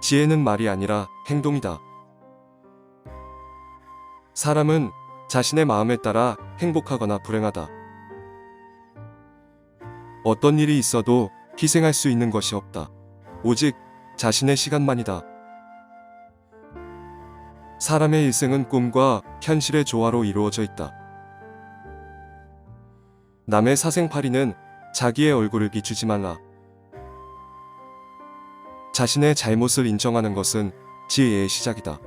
지혜는 말이 아니라 행동이다. 사람은 자신의 마음에 따라 행복하거나 불행하다. 어떤 일이 있어도 희생할 수 있는 것이 없다. 오직 자신의 시간만이다. 사람의 일생은 꿈과 현실의 조화로 이루어져 있다. 남의 사생팔이는 자기의 얼굴을 비추지 말라. 자신의 잘못을 인정하는 것은 지혜의 시작이다.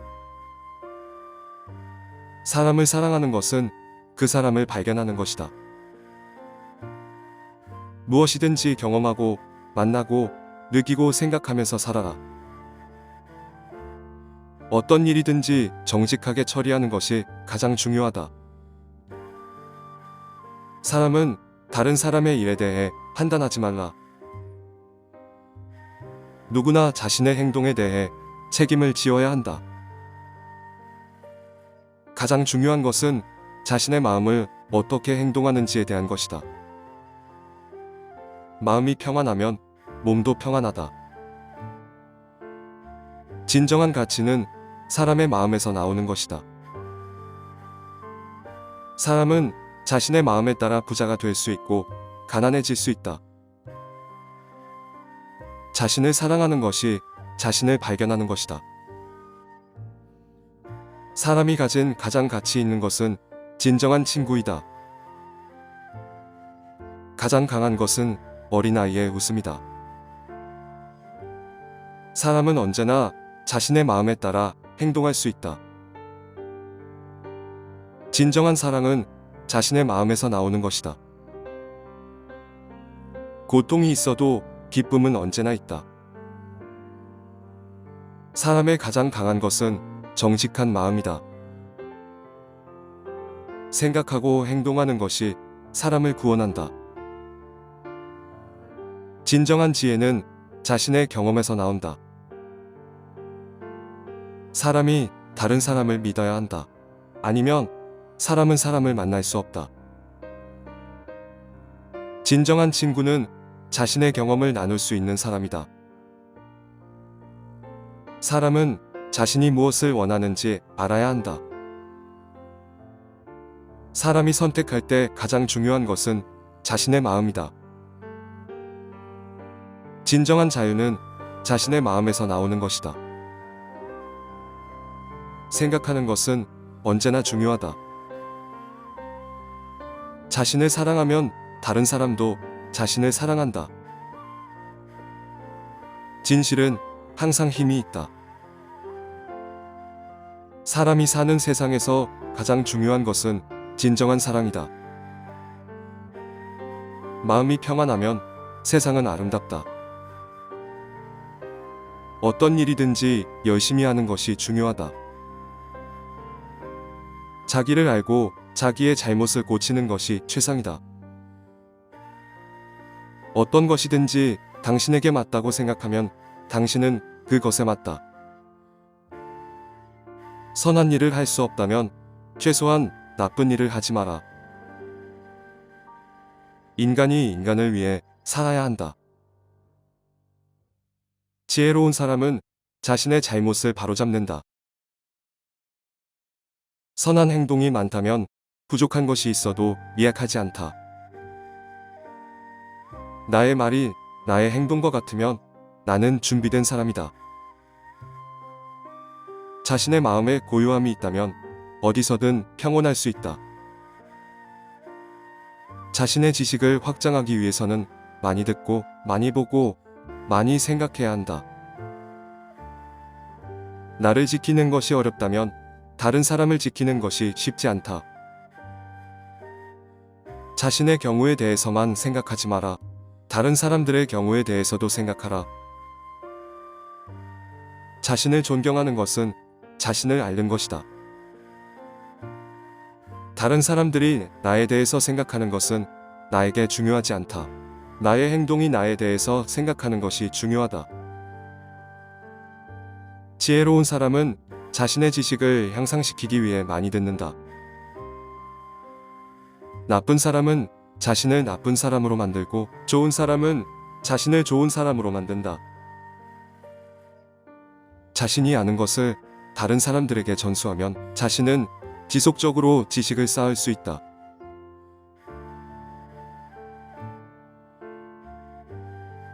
사람을 사랑하는 것은 그 사람을 발견하는 것이다. 무엇이든지 경험하고 만나고 느끼고 생각하면서 살아라. 어떤 일이든지 정직하게 처리하는 것이 가장 중요하다. 사람은 다른 사람의 일에 대해 판단하지 말라. 누구나 자신의 행동에 대해 책임을 지어야 한다. 가장 중요한 것은 자신의 마음을 어떻게 행동하는지에 대한 것이다. 마음이 평안하면 몸도 평안하다. 진정한 가치는 사람의 마음에서 나오는 것이다. 사람은 자신의 마음에 따라 부자가 될 수 있고 가난해질 수 있다. 자신을 사랑하는 것이 자신을 발견하는 것이다. 사람이 가진 가장 가치 있는 것은 진정한 친구이다. 가장 강한 것은 어린아이의 웃음이다. 사람은 언제나 자신의 마음에 따라 행동할 수 있다. 진정한 사랑은 자신의 마음에서 나오는 것이다. 고통이 있어도 기쁨은 언제나 있다. 사람의 가장 강한 것은 정직한 마음이다. 생각하고 행동하는 것이 사람을 구원한다. 진정한 지혜는 자신의 경험에서 나온다. 사람이 다른 사람을 믿어야 한다. 아니면 사람은 사람을 만날 수 없다. 진정한 친구는 자신의 경험을 나눌 수 있는 사람이다. 사람은 자신이 무엇을 원하는지 알아야 한다. 사람이 선택할 때 가장 중요한 것은 자신의 마음이다. 진정한 자유는 자신의 마음에서 나오는 것이다. 생각하는 것은 언제나 중요하다. 자신을 사랑하면 다른 사람도 자신을 사랑한다. 진실은 항상 힘이 있다. 사람이 사는 세상에서 가장 중요한 것은 진정한 사랑이다. 마음이 평안하면 세상은 아름답다. 어떤 일이든지 열심히 하는 것이 중요하다. 자기를 알고 자기의 잘못을 고치는 것이 최상이다. 어떤 것이든지 당신에게 맞다고 생각하면 당신은 그것에 맞다. 선한 일을 할 수 없다면 최소한 나쁜 일을 하지 마라. 인간이 인간을 위해 살아야 한다. 지혜로운 사람은 자신의 잘못을 바로잡는다. 선한 행동이 많다면 부족한 것이 있어도 미약하지 않다. 나의 말이 나의 행동과 같으면 나는 준비된 사람이다. 자신의 마음에 고요함이 있다면 어디서든 평온할 수 있다. 자신의 지식을 확장하기 위해서는 많이 듣고 많이 보고 많이 생각해야 한다. 나를 지키는 것이 어렵다면 다른 사람을 지키는 것이 쉽지 않다. 자신의 경우에 대해서만 생각하지 마라. 다른 사람들의 경우에 대해서도 생각하라. 자신을 존경하는 것은 자신을 앓는 것이다. 다른 사람들이 나에 대해서 생각하는 것은 나에게 중요하지 않다. 나의 행동이 나에 대해서 생각하는 것이 중요하다. 지혜로운 사람은 자신의 지식을 향상시키기 위해 많이 듣는다. 나쁜 사람은 자신을 나쁜 사람으로 만들고 좋은 사람은 자신을 좋은 사람으로 만든다. 자신이 아는 것을 다른 사람들에게 전수하면 자신은 지속적으로 지식을 쌓을 수 있다.